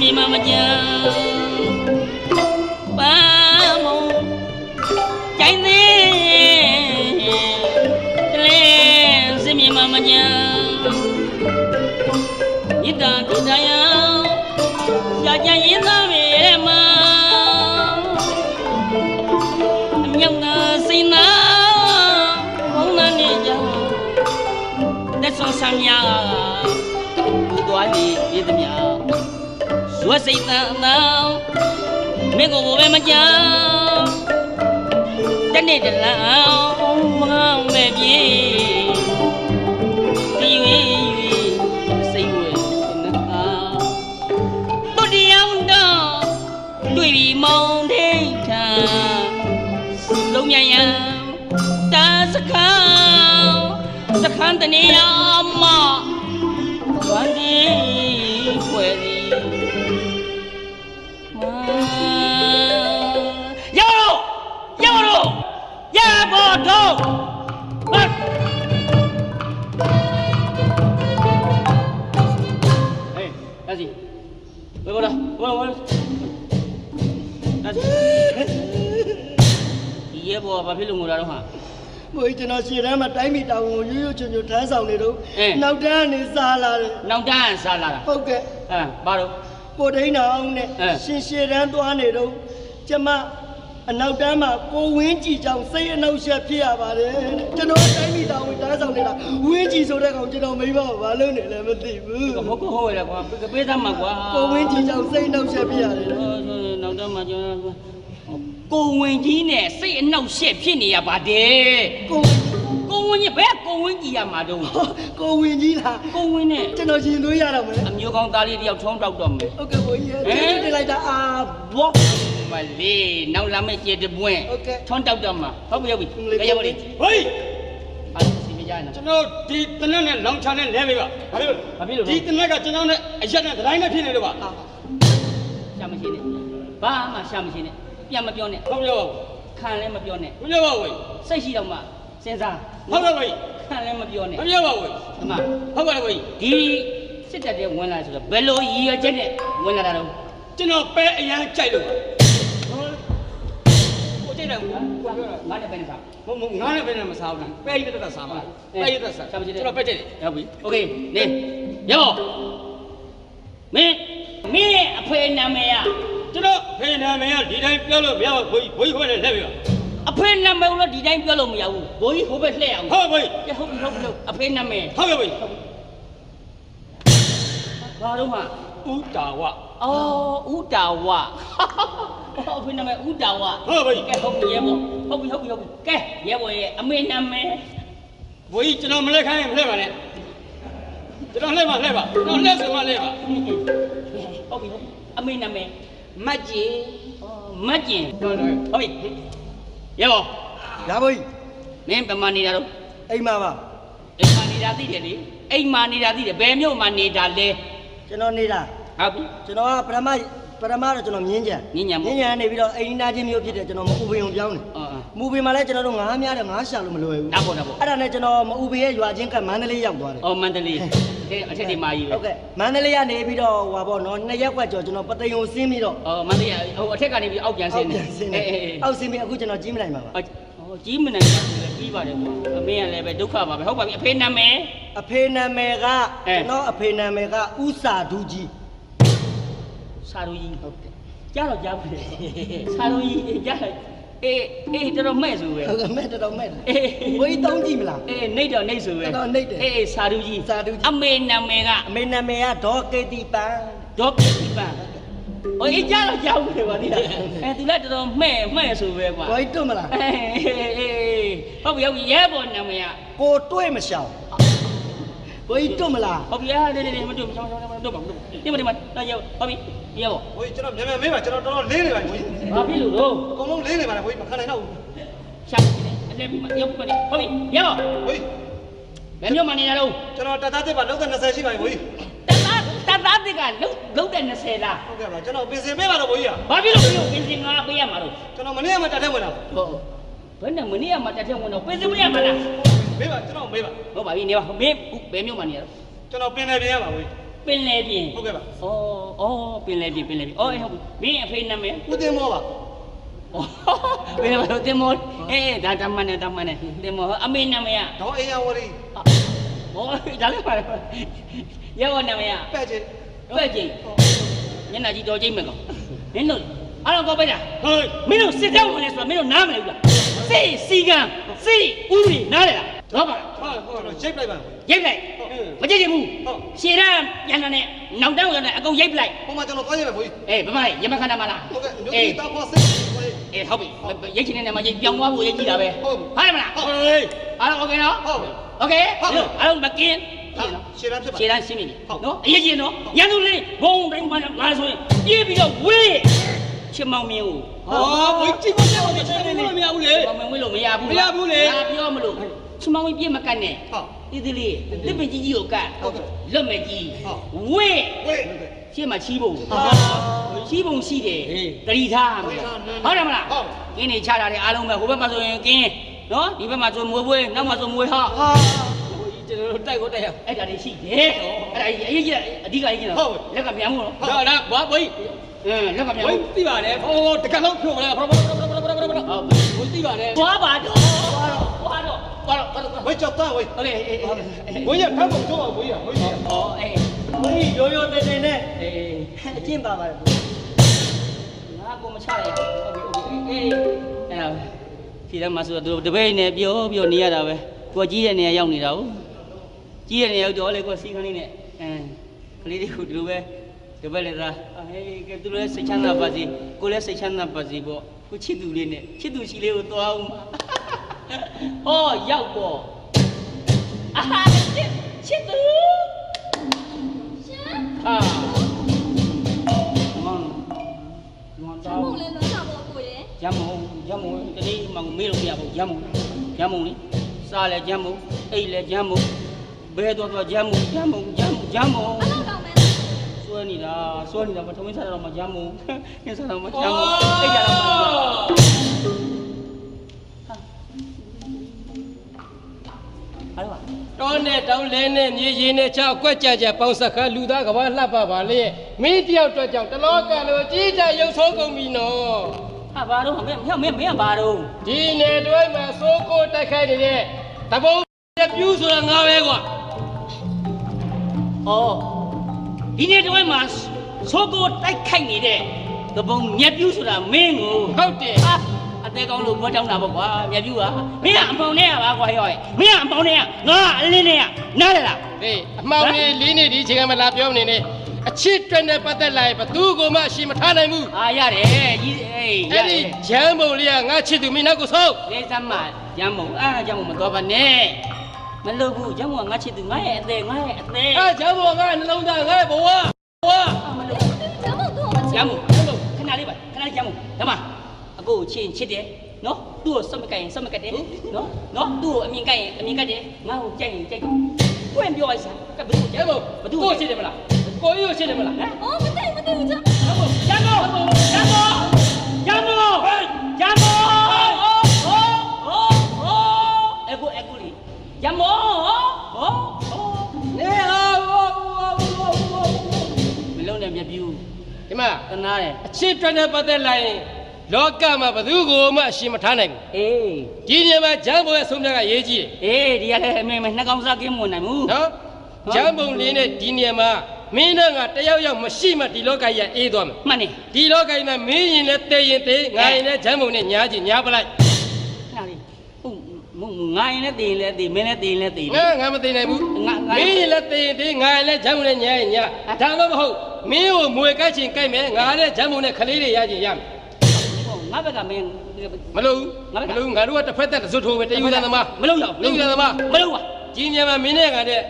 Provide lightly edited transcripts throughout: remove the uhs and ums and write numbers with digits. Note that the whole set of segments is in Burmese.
mi mama jang ba mo chai ne le si mi mama jang ida kita ya ya ja yin da me ma nyang na sin na hong na ni ja da so sam yaသွားနေပြည်သူများဇွတ်စိတ်တန်တောင်းမင်းကိုဘယ်မကြောက်တနေ့တလောင်းမကောင်းမဲ့ပြေဒီဝေးစိတ်ဝဲနာတုတ်တရားတော့တွေ့ပြီးမောင်ထိတ်တာလုံးမြန်ရန်တာစခန်းတနေရမวันดีเวรีมาโยโยโรยาบอโตบัดเฮ้ยนาสิเว้ยบ่ล่ะบ่นาสิเย่บ่ဘာဖြစ်လို့ငိုတာတော့ဟာဘိုးကျွန်တော်ရှေ့တန်းမှာတိုင်းမိတောင်ကိုရိုးရိုးချွန်ချွန်ထမ်းဆောင်နေတော့နောက်တန်းကနေစားလာတယ်နောက်တန်းစားလာတာဟုတ်ကဲ့ဘာလို့ကိုဒိန်းတော်နဲ့ရှင်ရှေ့တန်းသွားနေတော့ကျမအနောက်တန်းမှာကိုဝင်းကြည်ကြောင့်စိတ်အနှောက်အယှက်ဖြစ်ရပါတယ်ကျွန်တော်တိုင်းမိတောင်ကိုထမ်းဆောင်နေတာဝင်းကြည်ဆိုတဲ့ကောင်ကျွန်တော်မိဘဘာလို့နေလဲမသိဘူးဟုတ်ရကွာပေးသားမှာကွာကိုဝင်းကြည်ကြောင့်စိတ်အနှောက်အယှက်ဖြစ်ရတယ်နောက်တန်းမှာကျွန်တော်ကိုဝင်ကြီးနဲ့စိတ်အနှောက်ရှက်ဖြစ်နေရပါတယ်ကိုဝင်ကြီးဘယ်ကိုဝင်ကြီးရမှာတော့ကိုဝင်ကြီးလားကိုဝင်နဲ့ကျွန်တော်ရှင်သွေးရတော့မယ်အမျိုးကောင်းသားလေးတယောက်ထုံးတောက်တော့မယ်ဟုတ်ကဲ့ဘိုးကြီးတင်လိုက်တာဘောမလေးနောက်လာမယ့်ကျေတပွင့်ထုံးတောက်တော့မှာဟုတ်ပြီကြရပါလိမ့်ဟေးအားစီမကြနဲ့ကျွန်တော်ဒီတနက်နဲ့လောင်ချာနဲ့လဲပေးပါဘာဖြစ်လို့ဒီတနက်ကကျွန်တော်နဲ့အရက်နဲ့တိုင်းနဲ့ဖြစ်နေတော့ပါရှာမရှိနဲ့ဘာမှရှာမရှိနဲ့ပြန်မပြောနဲ့ဟုတ်ပြောပါခံလည်းမပြောနဲ့မပြောပါဘူးစိတ်ရှိတော့မှစဉ်းစားဟုတ်ပါဘူးခံလည်းမပြောနဲ့မပြောပါဘူးအမဟုတ်ပါဘူးဒီစစ်တပ်တဲ့ဝင်လာဆိုတော့ဘယ်လိုရည်ရွယ်ချက်နဲ့ဝင်လာတာတော့ကျွန်တော်ပဲအရန်ကြိုက်လို့ပါကိုကြိုက်တယ်ငါနဲ့ပဲနေစားမငါနဲ့ပဲနေမစားဘူးပဲရတဲ့စားပါပဲရတဲ့စားကျွန်တော်ပဲကြိုက်တယ်ဟုတ်ပြီโอเคနေရောမင်းအဖေနာမည်ကျွန်တော်ဖေနာမည်ကဒီတိုင်းပြောလို့မရဘူးဘိုးခွဲနဲ့လှည့်ပြီပါအဖေနာမည်လို့ဒီတိုင်းပြောလို့မရဘူးဘိုးကြီးဟိုဘက်လှည့်အောင်ဟုတ်ပြီဟုတ်ပြီအဖေနာမည်ဟုတ်ပြီဘာတော့မှဥတာဝဥတာဝအဖေနာမည်ဥတာဝဟုတ်ပြီကဲဟုတ်ပြီရဲဘောဟုတ်ပြီကဲရဲဘောရဲ့အမေနာမည်ဘိုးကြီးကျွန်တော်မလှည့်ခိုင်းရင်မလှည့်ပါနဲ့ကျွန်တော်လှည့်ပါကျွန်တော်လှည့်ဆိုမှလှည့်ပါဟုတ်ပြီအမေနာမည်မတ်ကျင်ဟုတ်ပြီရဲဘောရပါပြီမင်းဘယ်မှာနေတာတော့အိမ်မှာပါအိမ်မှာနေတာသိတယ်လေအိမ်မှာနေတာသိတယ်ဘယ်မြို့မှာနေတာလဲကျွန်တော်နေတာဟုတ်ပြီကျွန်တော်ကပရမတော့ကျွန်တော်မြင်းကြံနေပြီးတော့အိမ်နာချင်းမျိုးဖြစ်တယ်ကျွန်တော်မအူပင်ကိုပြောင်းတယ်မူပင်မှာလည်းကျွန်တော်တို့ငါးများတယ်ငါးရှာလို့မလွယ်ဘူးဒါပေါ့အဲ့ဒါနဲ့ကျွန်တော်မအူပင်ရဲ့ရွာချင်းကမန္တလေးရောက်သွားတယ်မန္တလေးအထက်ဒီမာကြီးပဲဟုတ်ကဲ့မန္တလေးကနေပြီးတော့ဟွာပေါ့နော်2ရက်ကွက်ကျော်ကျွန်တော်ပသိမ်ကိုဆင်းပြီးတော့မန္တလေးဟိုအထက်ကနေပြီးအောက်ပြန်ဆင်းနေအောက်ဆင်းပြီးအခုကျွန်တော်ကြီးမနိုင်ပါပါကြီးမနိုင်ပါဘူးလေပြီးပါတယ်ကွာအမေကလည်းပဲဒုက္ခပါပဲဟုတ်ပါပြီအဖေနာမည်ကကျွန်တော်အဖေနာမည်ကဥစာဒူးကြီးစာရူကြီးဟုတ်ကဲ့ကြားတော့ကြားပြီစာရူကြီးကြားအေးတော်တော်မဲ့ဆိုပဲဟုတ်ကဲ့မဲ့တော်မဲ့ဘိုးကြီးသုံးကြည့်မလားနှိတ်တော့နှိတ်ဆိုပဲတော်နှိတ်တယ်စာရူကြီးအမေနာမည်ကဒေါ်ကေတီပန်အေးကြားတော့ကြားပြီပါဒီလားသူလည်းတော်တော်မဲ့ဆိုပဲကွာဘိုးကြီးတွတ်မလားဟုတ်ပြီရဲဘော်နာမည်ကကိုတွေ့မရှောင်ဘိုးကြီးတွတ်မလားဟုတ်ပြီလေမတွတ်မရှောင်တွတ်ပါဒီမှာတော့ရဲဟုတ်ပြီရဲဘော်ဘိုးကြီးကျွန်တော်မြန်မေးပါကျွန်တော်တော်တော်လေးနေပါဘိုးကြီးဘာဖြစ်လို့တော့အကုန်လုံးလေးနေပါလားဘိုးကြီးမခံနိုင်တော့ဘူးရှာနေအလဲပြီးမှရုပ်ကနေဟုတ်ပြီရဲဘော်ဘိုးကြီးဘယ်မျိုးမှနေရတော့ကျွန်တော်တသားတစ်ပါလုံးသက်20ရှိပါပြီဘိုးကြီးတသားတစ်ကလုံးတဲ့20လားဟုတ်ကဲ့ပါကျွန်တော်ပြင်ဆင်ပေးပါတော့ဘိုးကြီးဘာဖြစ်လို့ပြင်ဆင်ငါပေးရမှာတော့ကျွန်တော်မနေ့ကမှတက်ထဲဝင်တာဟုတ်ဘယ်နဲ့မနေ့ကမှတက်ထဲဝင်တော့ပြင်ဆင်ပေးရမှာလားမေးပါကျွန်တော်မေးပါဟုတ်ပါပြီနေပါမင်းဘယ်မျိုးမှနေရတော့ကျွန်တော်ပင်နေပြင်ရပါဘိုးကြီးပ ပင်လေပြင် ဟုတ်ကဲ့ပါ ပင်လေပြင်ဟုတ်ဟုတ်မင်းအဖေနာမည် ဦးတင်မောပါ ဘယ်လိုတင်မောဒါတမန်နဲ့တင်မောအမေနာမည် ဒေါ်အေးရဝရီ ဒါလည်းပါရောနာမည် ပဲ့ချင်း ပဲ့ကြီးမျက်နှာကြီးတော်ကြိတ်မဲ့ကောင်မင်းတို့အားလုံးကောက်ပိုက်တာ ဟေး မင်းတို့စစ်ကြောင်းဝင်လဲဆိုတာမင်းတို့နားမလဲဘူးလားစိတ်စီကံစိတ်ဥပဒေနားလဲလားတော့ပါလား ဟုတ်ရိတ်လိုက်ပါ ရိတ်လိုက်မကြည့်ချင်ဘူးရှည်ရန်ပြန်လာနဲ့နောက်တန်းဝင်တဲ့အကုန်ရိတ်ပလိုက် ဟိုမှာကျွန်တော်သွားရမယ်ဘိုးကြီး ဗမာရမခန္ဓာမလား ဟုတ်ကဲ့မြို့ကြီးတာပေါ်စစ်ဘိုးကြီး ဟုတ်ပြီရိတ်ချင်တဲ့နေရာမှာရိတ်ပြောင်းသွားဖို့ရိတ်ကြည့်တာပဲဟုတ်တယ်မလား ဟေး အားလုံးโอเคနော် ဟုတ် โอเคအားလုံးမကင်း ရှေ့ရန်ဖြစ်ပါ ခြေတန်းရှင်းပြီနော်အရေးကြီးနော်ရန်သူလေးဘုံတိုင်းမှာငါဆိုရင်ပြေးပြီးတော့ဝေးချစ်မောင်မင်းကို ဟောဘိုးကြီးကိုချက်ကိုချက်လို့မရဘူးလေ မောင်မင်းဝေးလို့မရဘူး မရဘူးလေ ငါပြောမလို့ချစ်မောင်မင်းပြေးမကတ်နဲ့ ဟုတ် ဒီဒီလေးလက်ပင်ကြီးကိုကတ် ဟုတ်ကဲ့ လက်မဲ့ကြီး ဟုတ် ဝေး ဝေး ရှင်းမှာချီးဖို့ ဟာ ချီးပုံရှိတယ် ဟေး တတိထားမယ် တတိထားနဲ့ ဟုတ်တယ်မလား ဟုတ် ကင်းနေချတာတယ်အားလုံးပဲဟိုဘက်မှာဆိုရင်ကင်းနော်ဒီဘက်မှာဆိုမွေးပွေးနောက်မှာဆိုမွေးဟာ ဟာဘိုးကြီးကျွန်တော်တိုက်ကိုတိုက်ရ အဲ့ဒါတွေရှိတယ်အဲ့ဒါအရေးကြီးအဓိကအရေးကြီးတော့လက်ကမြန်မှုနော် ဒါဘာဘိုးကြီး လက်ကမြန် ဘိုး မှု သိပါတယ်ဟိုတကက်လုံးဖြို့မလားဘိုးဘိုးသိပါတယ် သွားပါတော့သွားတော့ ဝေးကြောက်သားဝေး โอเค ဘိုးကြီးဖမ်းဖို့တော့ဘိုးကြီးဘိုးကြီး ဩအေး ဘုန်းကြီးရိုးရိုးတဲတဲနဲ့ အေး အကျင့်ပါပါတယ် ငါကိုမချရဟုတ်ပြီအေးအဲ့ဒါဖြေတယ်မှာဆိုတော့တပည့်နဲ့ပြောနေရတာပဲကိုကြီးတဲ့နေရာရောက်နေတာဟုတ်ကြီးတဲ့နေရာရောက်တော့လေကိုစီခန်းလေးနဲ့ကလေးတွေကိုဒီလိုပဲတပည့်လည်းသားဟေးကဲသူလည်းစိတ်ချမ်းသာပါစေကိုလည်းစိတ်ချမ်းသာပါစေပေါ့ကိုချစ်သူလေးနဲ့ချစ်သူရှိလေးကိုသွားအောင်ဟောရောက်ပေါ့အာချစ်သူ啊，乱糟。梦嘞，乱啥不过耶？ဂျမ်မုံတနေ့မှမေးလို့မရဘူးဂျမ်မုံလေစားလဲဂျမ်မုံအိတ်လဲဂျမ်မုံဘဲတော့ဂျမ်မုံ俺老搞没了。စွဲနေတာမထုံးစားတော့မှဂျမ်မုံကျင်းစားတော့မှဂျမ်မုံအိတ်ကြတော့မှဟာလို့ တောနဲ့တောင်းလဲနဲ့မြေရင်နဲ့ချောက်ကွက်ကြကြပေါင်းဆက်ခါလူသားကဘာလှပပါလေမင်းတယောက်တော့ကြောင့်တလောကလိုကြီးကြရုပ်ဆိုးကုန်ပြီနော် ဟာဘာတော့မင်းဘာတော့ ဒီနယ်တွဲမှာစိုးကိုတိုက်ခိုက်နေတဲ့တဘုံပြူးဆိုတာငါပဲကွာ ဩဒီနေ့တော့မှဆိုးကိုတိုက်ခိုက်နေတဲ့သဘုံမြက်ပြူးဆိုတာမင်းကို ဟုတ်တယ် ဟာအသေးကောင်းလို့ဘောတောင်းတာပေါ့ကွာမြက်ပြူးကမင်းကအပေါင်နဲ့ရပါကွာရောမင်းကအပေါင်နဲ့ရငါအလင်းနဲ့ရနားလေလား ဟေးအမှောင်လေးလေးနေဒီချိန်ကမလာပြောနေနဲ့အချစ်တွက်နဲ့ပတ်သက်လာရင်ဘသူကမှအရှိမထားနိုင်ဘူး အာရတယ်ကြီးအေးရ အဲ့ တ ဒီ ယ် ဂျမ်းပုံလေးကငါချစ်သူမင်းနောက်ကိုဆုံး လေးစမ်းမဂျမ်းမုံအားဂျမ်းမုံမတော်ပါနဲ့မလုပ်ဘူးဂျမ်းမုံကငါချစ်သူငါရဲ့အသေး အဲ့ဂျမ်းပုံကနှလုံးသားငါ့ဘဝ မလုပ် 咱们多少 ဂျ 钱？ မ်းမုံခဏလေးပါခဏလေးဂျမ်းမုံဒါမှအကိုချင်းချစ်တယ်နော်သူ့ကိုစက်မကတ်ရင်စက်မကတ်တယ်နော်သူ့ကိုအမြင်ကတ်ရင်အမြင်ကတ်တယ်ငါ့ကိုကြိုက်ရင်ကြိုက်တယ်ကိုယ်ပြောလိုက်စမ်းကဘယ်သူ ဂျမ်းပုံကိုချစ်တယ်မလားကိုကြီးကိုချစ်တယ်မလား 哦，没对，这。 ဂျမ်းမုံအခုလေးဂျမ်းမုံ နေဟာ မလုံးနဲ့မြပြူး ဒီမှာ တနာတယ် အချစ်တွက်နဲ့ပတ်သက်လာရင်လောကမှာဘသူကမှအရှိမထားနိုင်ဘူး အေး ဒီနေရာမှာဂျမ်းပုံရဲ့အဆုံးဖြတ်ကရေးကြီးတယ် ဒီကလည်းအမေနှကောင်စားကင်းမဝင်နိုင်ဘူး နော်ဂျမ်းပုံလေးနဲ့ဒီနေရာမှာမင်းတို့ကတယောက်ယောက်မရှိမှဒီလောကကြီးကအေးသွားမယ် မှန်တယ် ဒီလောကကြီးမှာမင်းရင်လည်းတေးရင်တေးငါရင်လည်းဂျမ်းပုံနဲ့ညားကြည့်ညားပလိုက် ခဏလေးဟုတ်ငါရင်လည်းတည်ရင်လည်းတည်မင်းလည်းတည်ရင်လည်းတည် ငါမသိနိုင်ဘူး ငါ မင်းရင်လည်းတေးရင်တေးငါရင်လည်းဂျမ်းပုံနဲ့ညားရင်ညားဒါမှမဟုတ်မင်းကိုမွေကိုက်ချင်ကိုက်မယ်ငါလည်းဂျမ်းပုံနဲ့ခလေးတွေရချင်ရမယ် ငါဘက်ကမင်း မလို့ငါတို့ကတစ်ဖက်သက်တစ်စွတ်ထိုးပဲတယူသန်သမား မလုံးတော့ တယူသန်သမား မလုံးပါ ကြီးမြန်မာမင်းနဲ့ကတဲ့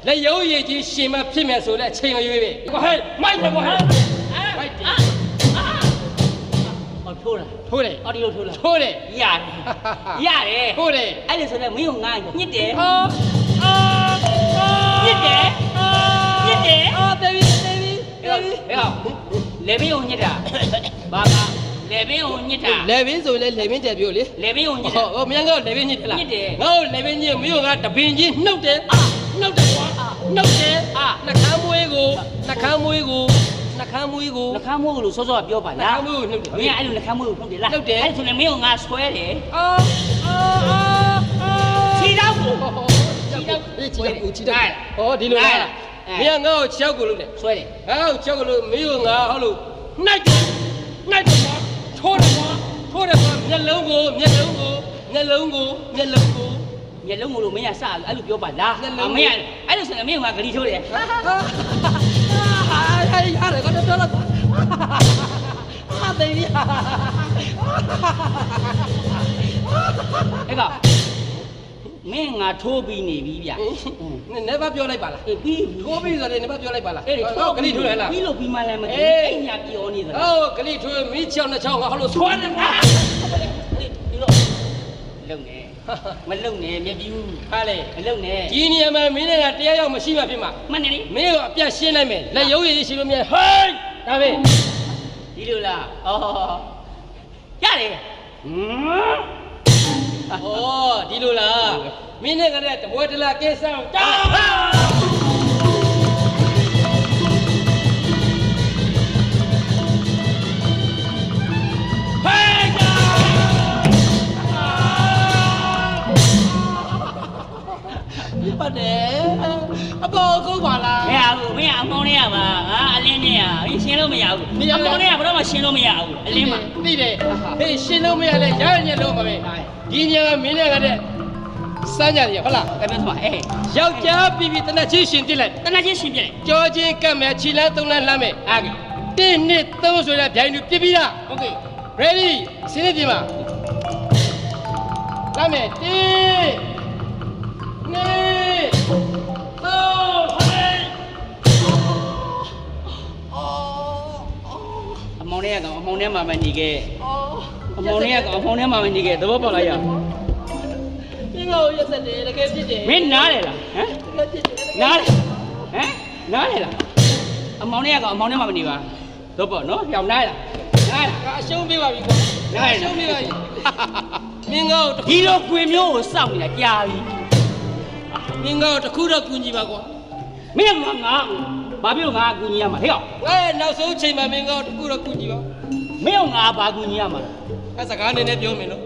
လက်ရုပ်ရည်ကြီးရှင်မဖြစ်မယ်ဆိုတဲ့အချိန်မရွေးပဲကိုဟဲ့မိုက်တယ်ကိုဟဲ့မိုက်တယ် ဟောထိုးလား ထိုးတယ် အော်ဒီလိုထိုးလား ထိုးတယ် ရတယ် ထိုးတယ် အဲ့ဒါဆိုလည်းမင်းကိုငါညစ်တယ် အာ ညစ်တယ် အာတေဗီ ဟဲ့လေဘင်းကိုညစ်တာဘာကလေဘင်းကိုညစ်တာ လေဘင်းဆိုလေလေဘင်းကြပြောလေ လေဘင်းကိုညစ်တာ ဟောမင်းကတော့လေဘင်းညစ်တယ်လား ညစ်တယ် ငါ့ကိုလေဘင်းညစ်မင်းကတပင်ကြီးနှုတ်တယ်နှုတ်တယ်ကွာ နှုတ်တယ်နှခမ်းမွေးကိုနှခမ်းမွေးကိုနှခမ်းမွေးကို နှခမ်းမိုးလို့စောစောကပြောပါ နှ လား ခမ်းမွေးကိုနှုတ်တယ် မင်းအဲ့လိုနှခမ်းမိုးကိုနှုတ်တယ်လား နှုတ်တယ် အဲ့ဆိုရင်မင်းကငါဆွဲတယ် အာခြေတော့ကို ချီတော့ဟောဒီလိုလားမင်းကငါ့ကို6ကိုလို့လေ ဆွဲတယ် ဟော6ကိုလို့မင်းကငါဟုတ်လို့နှိုက်တယ်ထိုးတယ်မျက်လုံးကိုမျက်လုံးကိုမျက်လုံးကိုမျက်လုံးကို မျက်လုံးကိုလို့မင်းကစအဲ့လိုပြောပါလား မျက်လုံး မင်းကအဲ့လိုဆိုရင်မင်းကငါဂလီထိုးတယ် ရတယ်ကတော့တော့တော့ဟာတယ်ရ အဲ့ကမင်းငါထိုးပြီးနေပြီဗျ နေဘာပြောလိုက်ပါလား အေးပြီး ထိုးပြီးဆိုတယ်နေဘာပြောလိုက်ပါလား အဲ့ဒီထိုး ဂလိထိုးရလား ပြီးလို့ပြီးမှလည်းမသိ အေး အဲ့ညာပြောနေသလား ဟောဂလိထိုးမီးချောင်းနှစ်ချောင်းငါဟောလို့ဆွမ်းတယ် ဒီတော့လုံနေမလုံနေမြပြူ ဟာလေ မလုံနေ ဒီနေရာမှာမင်းနဲ့ကတရားရောက်မရှိမှဖြစ်မှာ မှန်တယ်လေ မင်းကအပြတ်ရှင်းလိုက်မယ်လက်ရုပ်ရည်ရှိလို့မြန်ဟိုင်းဒါပဲ ဒီလိုလားဩရတယ် ဩဒီလိုလားမင်းနဲ့ကတပွဲတလားကဲဆောင်တာပါတယ်အပေါ်ကုန်းပါလား မရဘူးမင်းအမောင်းနေရပါငါအလင်းနေရရှင်းလို့မရဘူးအမောင်းနေရဘယ်တော့မှရှင်းလို့မရဘူးအလင်းမှာ သိတယ်ဟေးရှင်းလို့မရလဲရရညက်လို့မပဲဒီညကမင်းနဲ့ကတဲ့စမ်းကြတယ်ဟုတ်လား ကဲမင်းဆိုအေး ယောက်ျားပြီးပြီးတနက်ချင်းရှင်ပြစ်လိုက် တနက်ချင်းရှင်းပြတယ် ကြောချင်းကတ်မယ်ခြိလန်းသုံးလန်းလှမ်းမယ် အားကဲ 1 2 3ဆိုတဲ့ဗျိုင်းသူပြစ်ပြီးသား โอเค ready စင်းနေပြင်ပါလှမ်းမယ်1 2 3 အမောင်းနေရကောင်အမောင်းနေမှာမနေခဲ့အမောင်းနေရကောင်အမောင်းနေမှာမနေခဲ့သဘောပေါက်လားရ ပြင်းလို့ရက်ဆက်တယ်တကယ်ဖြစ်တယ် မင်းနားလေလားဟမ် တကယ်ဖြစ်တယ် နားလေဟမ်နားလေလားအမောင်းနေရကောင်အမောင်းနေမှာမနေပါသဘောပေါက်နော်ပြောင်းနားလားနားလား အရှုံးပေးပါပြီကွာအရှုံးပေးပါပြီမင်းကော ဒီလိုခွေမျိုးကိုစောင့်နေတာကြာပြီ မင်းကောတခုတော့ကူညီပါကွာ မင်းကငါဘာဖြစ်လို့ငါအကူညီရမှာဟဲ့ကောင် နောက်ဆုံးချိန်မှာမင်းကောတခုတော့ကူညီပါ မင်းကငါဘာကူညီရမှာ အဲစကားနည်းနည်းပြောမယ်နော်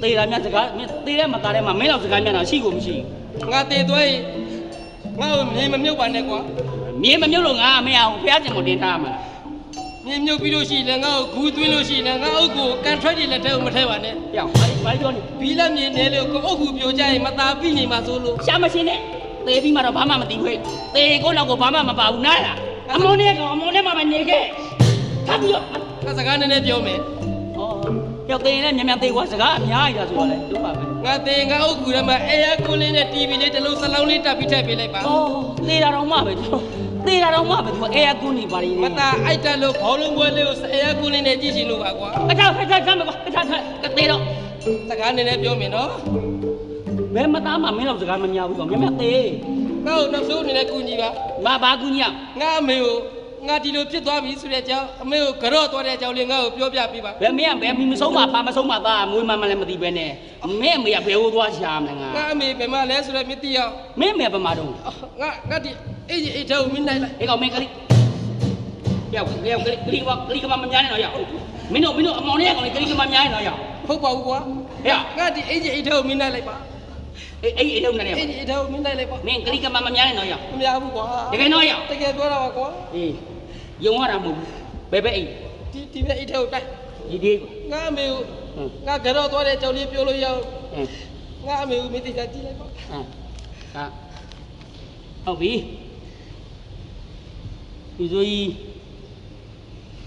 သေတာများစကားမင်းသေတဲ့မသားတဲ့မှာမင်းလောက်စကားများတာရှိကိုမရှိ ငါတည်သွားရင်ငါ့ကိုမြေမမြုပ်ပါနဲ့ကွာ ဘူးမြေမမြုပ်လို့ငါမရအောင်ဖះကျင်ကိုတင်ထားရမှာ မြေမြုပ်ပြီးလို့ရှိရင်ငါ့ကိုဂူးသွင်းလို့ရှိရင်ငါအုပ်ကိုကန်ထရက်တွေလက်ထဲကိုမထဲပါနဲ့ ဟဲ့ကောင်ဘာပြောနေ ဘီလက်မြေနေလို့ကိုအုပ်ကူပြိုကြရင်မသာပြီးနေမှာဆိုလို့ ရှာမရှင်းနဲ့သေပြီးမှတော့ဘာမှမသိဘူးသေကိုနောက်ကိုဘာမှမပါဘူးနားလားအမောင်းနေကောင်အမောင်းနေမှာမနေခဲ့ထပ်ပြီးတော့ ငါစကားနည်းနည်းပြောမယ် ဩရောက်သေရင်လည်းမြန်မြန်သေကွာစကားအများကြီးလားဆိုတော့လေတို့ပါပဲ ငါတည်ငါအုပ်ကူထဲမှာအဲယာကွန်လေးနဲ့ TV လေးတစ်လုံးစလောင်းလေးတက်ပြီးထည့်ပေးလိုက်ပါ ဩသေတာတော့မှပဲသူသေတာတော့မှပဲသူအဲယာကွန်းနေပါလိမ့် မသာအိုက်တက်လို့ဘောလုံးပွဲလေးကိုအဲယာကွန်လေးနဲ့ကြည့်ရှင်လို့ပါကွာ ကထားဖက်ထားမကွာကထားသေတော့ စကားနည်းနည်းပြောမယ်နော် ဘယ်မသားမှမင်းလောက်စကားမများဘူးကောင်မြန်မြန်သေ ငါ့ကိုနောက်ဆုံးအနေနဲ့ကူညီပါ ဘာကူညီရ ငါအမေကိုငါဒီလိုဖြစ်သွားပြီဆိုတဲ့အကြောင်းအမေကိုကြော့သွားတဲ့အကြောင်းလေးငါ့ကိုပြောပြပေးပါ ဘယ်မင်းကဘယ်မဆုံးပါဖာမဆုံးပါသားမွေးမလည်းမသိပဲနဲ့မင်းအမေကဘယ်ဟိုသွားရှာမလဲငါ ငါအမေဘယ်မှာလဲဆိုတော့မသိအောင် မင်းအမေဘယ်မှာတော့ ငါဒီအေးအေးတော့မင်းနိုင်လိုက် ဒီကောင်မင်းကလေးယောက်ကလေးကမများနေတော့ရောက်မင်းတို့အမောင်လေးကကောင်လေးကလေးကမများနေတော့ရောက် ဟုတ်ပါဘူးကွာ ဟဲ့ ငါဒီအေးအေးတော့မင်းနိုင်လိုက်ပါ အေးအေးလုံးနေတယ် အေးအေးတော့မင်းနိုင်လိုက်ပါ မင်းကလေးကမများနေတော့ရောက် မရဘူးကွာ တကယ်တော့ရောက် တကယ်ပြောတာပါကွာ အေးယုံရတာမဟုတ်ဘူးဘယ်ပဲအိမ် ဒီပဲအေးတော့တိုက် ဒီဒီ ငါအမေကိုငါကြော့သွားတဲ့အကြောင်းလေးပြောလို့ရအောင် ဟမ် ငါအမေကိုမသိချာကြည့်လိုက်ပါ ဟာဟုတ်ပြီဒီဆိုကြီး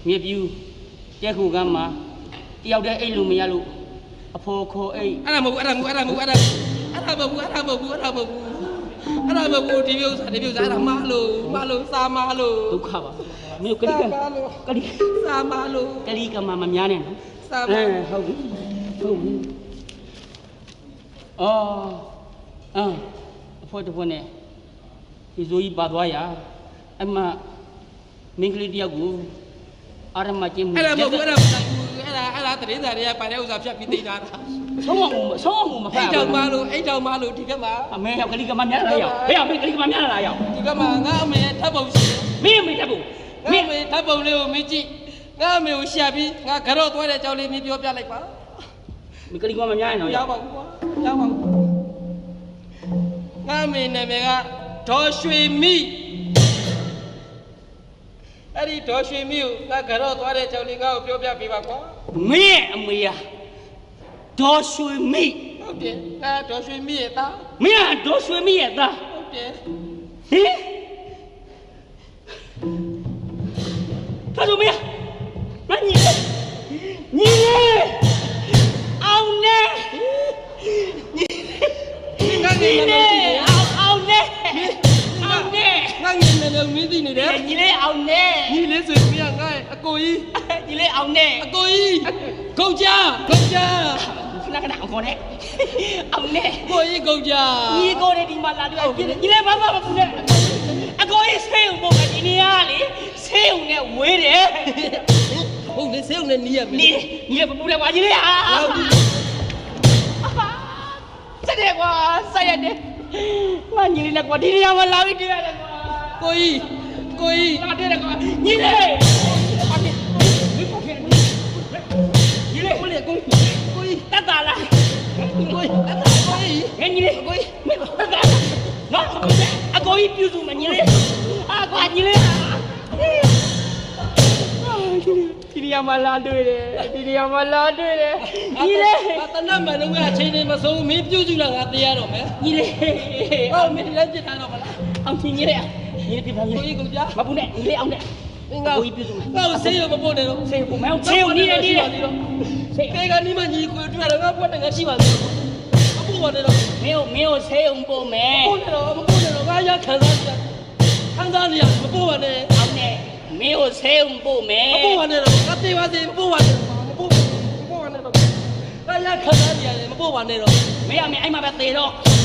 မြေပြူတက်ခုကမ်းမှာတယောက်တည်းအိတ်လို့မရလို့အဖော်ခေါ်အိတ် အဲ့ဒါမဟုတ်ဘူးအဲ့ဒါမဟုတ်ဘူးအဲ့ဒါမဟုတ်ဘူးအဲ့ဒါမဟုတ်ဘူးအဲ့ဒါမဟုတ်ဘူးဒီမျိုးစားအဲ့ဒါမာလို့စားမာလို့ ဒုက္ခပါမြို့ကလေးကလေး စားမာလို့ ကလေးကမှမများနဲ့နော် စားမာ ဟုတ်ပြီအော်အဖော်တဖွနဲ့ဒီဆိုကြီးပါသွားရအမမင်းကလေးတယောက်ကိုအာရမကျင်းမှု အဲ့ဒါမဟုတ်ဘူးအဲ့ဒါတရင်စားတွေကပါတဲ့ဥစ္စာဖြတ်ပြီးသိတာ ဆုံးအောင်မဖ အိ က် တ်တောင်မလို့ဒီကမှာ အမေရောက်ကလေးကမများလာရောက်ဟဲ့အမေကလေးကမများလာရောက် ဒီကမှာငါအမေထပ်ပုံရှိ မင်းအမေတက်ဖို့ ငါအမေထပ်ပုံလေးကိုမင်းကြည့်ငါအမေကိုရှာပြီးငါကတော့သွားတဲ့အကြောင်းလေးမင်းပြောပြလိုက်ပါ မင်းကလေးကမများရင်တော့ ရပါဘူးကွာရပါဘူးငါအမေနာမည်ကဒေါ်ရွှေမိအဲ့ဒီဒေါ်ရွှေမိကိုငါကတော့သွားတဲ့အကြောင်းလေးငါ့ကိုပြောပြပေးပါကွာ မင်းအမေကဒေါ်ရွှေမိ ဟုတ်တယ်ငါဒေါ်ရွှေမိရဲ့သား မင်းကဒေါ်ရွှေမိရဲ့သား ဟုတ်တယ် ဟင်ဘာလို့မင်းမညီအောင်နေငါငယ်နေလို့ အောင်နေ ငါငယ်နေလို့မင်းသိနေတယ် ညီလေးအောင်နေ ညီလေးဆိုပြီးငါအကိုကြီး ညီလေးအောင်နေ အကိုကြီးကုန်ကြ ခဏအောင်နေအောင်နေ ကိုကြီးကုန်ကြ ညီကိုတွေဒီမှာလာတွေ့ညီလေးဘာမှမပူနဲ့အကိုကြီးဆေးုံပုံကဒီနေရာလေဆေးုံနဲ့ဝေးတယ် ဟုတ်လေဆေးုံနဲ့နီးရမယ် ညီလေးပပူတယ်ကွာညီလေးဟာစတဲ့ကွာဆက်ရတယ်ငါညီလေးလည်းကွာဒီနေရာမှာလာပြီးတွေ့ရတယ်ကွာ ကိုကြီး လာတွေ့တယ်ကွာညီလေးညီလေးကိုလေကိုကြီးတတ်တာလားကိုကြီးတတ်တာကိုကြီးငါညီလေးကိုကြီးမင်းတတ်တာနော်အကိုကြီးပြုစုမညီလေးအာကွာညီလေးဒီနေရာမှာလာတွေ့တယ်ညီလေး ငါတနတ်မှန်တော့အချိန်လေးမဆုံးမင်းပြုတ်ကြည့်လာငါတရားတော့မယ် ညီလေး ဟုတ်မင်းလက်ကျထားတော့မလား အောင်ချင်းညီလေးပြပါညီ ကို လေး ကြီးကုန်ကြ မပူနဲ့ညီလေးအောင်နဲ့ ငါ ကိုကြီးပြုစုမယ် ငါဆေးရုံမပို့နဲ့တော့ ဆေးကိုမအောင်ဆေးကိုနီးနေဆေး ခေကနီးမညီကိုတွေ့တော့ငါပွက်တယ်ငါရှိပါသေးတယ်မပို့ပါနဲ့တော့ မင်းဆေးုံပို့မယ် ပို့နေတော့မပို့နဲ့တော့ငါရခံစားနေရမပို့ပါနဲ့ အောင်နဲ့မင်းဆေးုံပို့မယ် မပို့ပါနဲ့တော့ငါတေးပါစေမပို့ပါနဲ့မပို့ပါနဲ့တော့ငါရခံစားနေရတယ်မပို့ပါနဲ့တော့ မင်းအဲ့မှာပဲသေတော့ မ